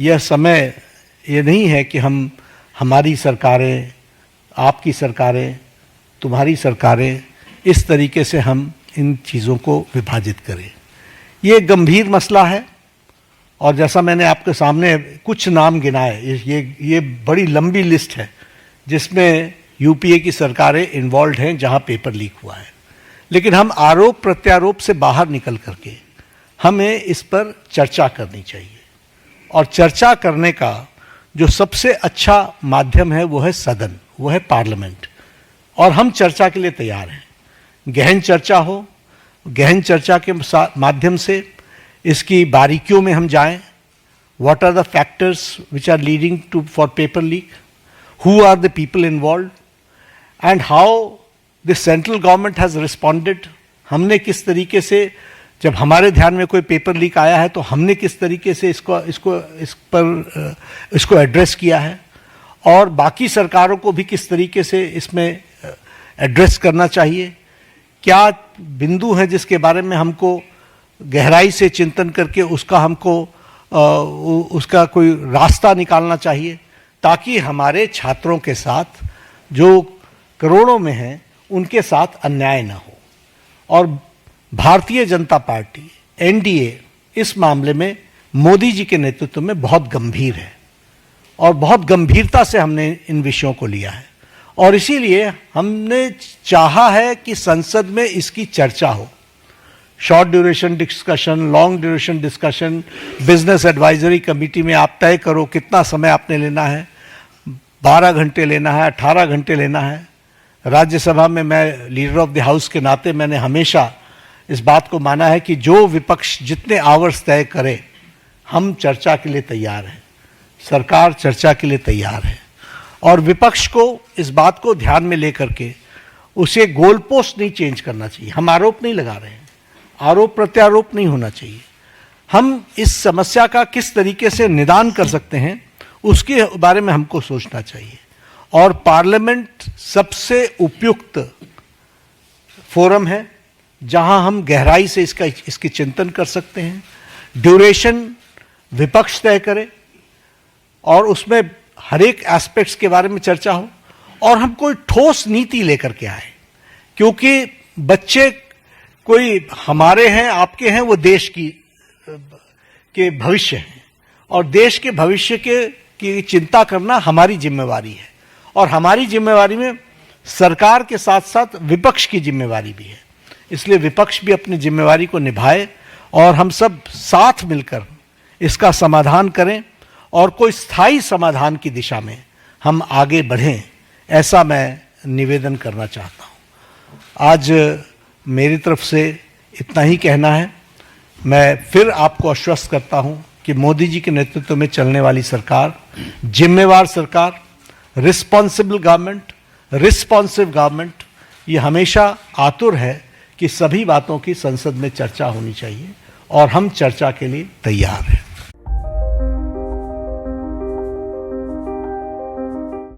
यह समय ये नहीं है कि हम हमारी सरकारें, आपकी सरकारें, तुम्हारी सरकारें, इस तरीके से हम इन चीज़ों को विभाजित करें। ये गंभीर मसला है और जैसा मैंने आपके सामने कुछ नाम गिनाए, ये बड़ी लंबी लिस्ट है जिसमें यूपीए की सरकारें इन्वॉल्व हैं जहां पेपर लीक हुआ है। लेकिन हम आरोप प्रत्यारोप से बाहर निकल करके हमें इस पर चर्चा करनी चाहिए और चर्चा करने का जो सबसे अच्छा माध्यम है वो है सदन, वो है पार्लियामेंट। और हम चर्चा के लिए तैयार हैं। गहन चर्चा हो, गहन चर्चा के माध्यम से इसकी बारीकियों में हम जाएं। What are the factors which are leading to for paper leak, who are the people involve and how the central government has responded. हमने किस तरीके से, जब हमारे ध्यान में कोई पेपर लीक आया है तो हमने किस तरीके से इसको एड्रेस किया है और बाकी सरकारों को भी किस तरीके से इसमें एड्रेस करना चाहिए। क्या बिंदु हैं जिसके बारे में हमको गहराई से चिंतन करके उसका कोई रास्ता निकालना चाहिए ताकि हमारे छात्रों के साथ जो करोड़ों में हैं उनके साथ अन्याय ना हो। और भारतीय जनता पार्टी एनडीए इस मामले में मोदी जी के नेतृत्व में बहुत गंभीर है और बहुत गंभीरता से हमने इन विषयों को लिया है और इसीलिए हमने चाहा है कि संसद में इसकी चर्चा हो। Short duration discussion, long duration discussion, business advisory committee में आप तय करो कितना समय आपने लेना है, 12 घंटे लेना है, 18 घंटे लेना है। राज्यसभा में मैं लीडर ऑफ द हाउस के नाते मैंने हमेशा इस बात को माना है कि जो विपक्ष जितने आवर्स तय करे हम चर्चा के लिए तैयार हैं, सरकार चर्चा के लिए तैयार है और विपक्ष को इस बात को ध्यान में लेकर के उसे गोल पोस्ट नहीं चेंज करना चाहिए। हम आरोप नहीं लगा रहे हैं, आरोप प्रत्यारोप नहीं होना चाहिए। हम इस समस्या का किस तरीके से निदान कर सकते हैं उसके बारे में हमको सोचना चाहिए और पार्लियामेंट सबसे उपयुक्त फोरम है जहां हम गहराई से इसकी चिंतन कर सकते हैं। ड्यूरेशन विपक्ष तय करे और उसमें हर एक एस्पेक्ट्स के बारे में चर्चा हो और हम कोई ठोस नीति लेकर के आए, क्योंकि बच्चे कोई हमारे हैं, आपके हैं, वो देश के भविष्य हैं और देश के भविष्य की चिंता करना हमारी जिम्मेवारी है और हमारी जिम्मेवारी में सरकार के साथ साथ विपक्ष की जिम्मेवारी भी है। इसलिए विपक्ष भी अपनी जिम्मेवारी को निभाए और हम सब साथ मिलकर इसका समाधान करें और कोई स्थायी समाधान की दिशा में हम आगे बढ़ें, ऐसा मैं निवेदन करना चाहता हूं। आज मेरी तरफ से इतना ही कहना है। मैं फिर आपको आश्वस्त करता हूं कि मोदी जी के नेतृत्व में चलने वाली सरकार जिम्मेवार सरकार, रिस्पॉन्सिबल गवर्नमेंट, रिस्पॉन्सिव गवर्नमेंट, ये हमेशा आतुर है कि सभी बातों की संसद में चर्चा होनी चाहिए और हम चर्चा के लिए तैयार हैं।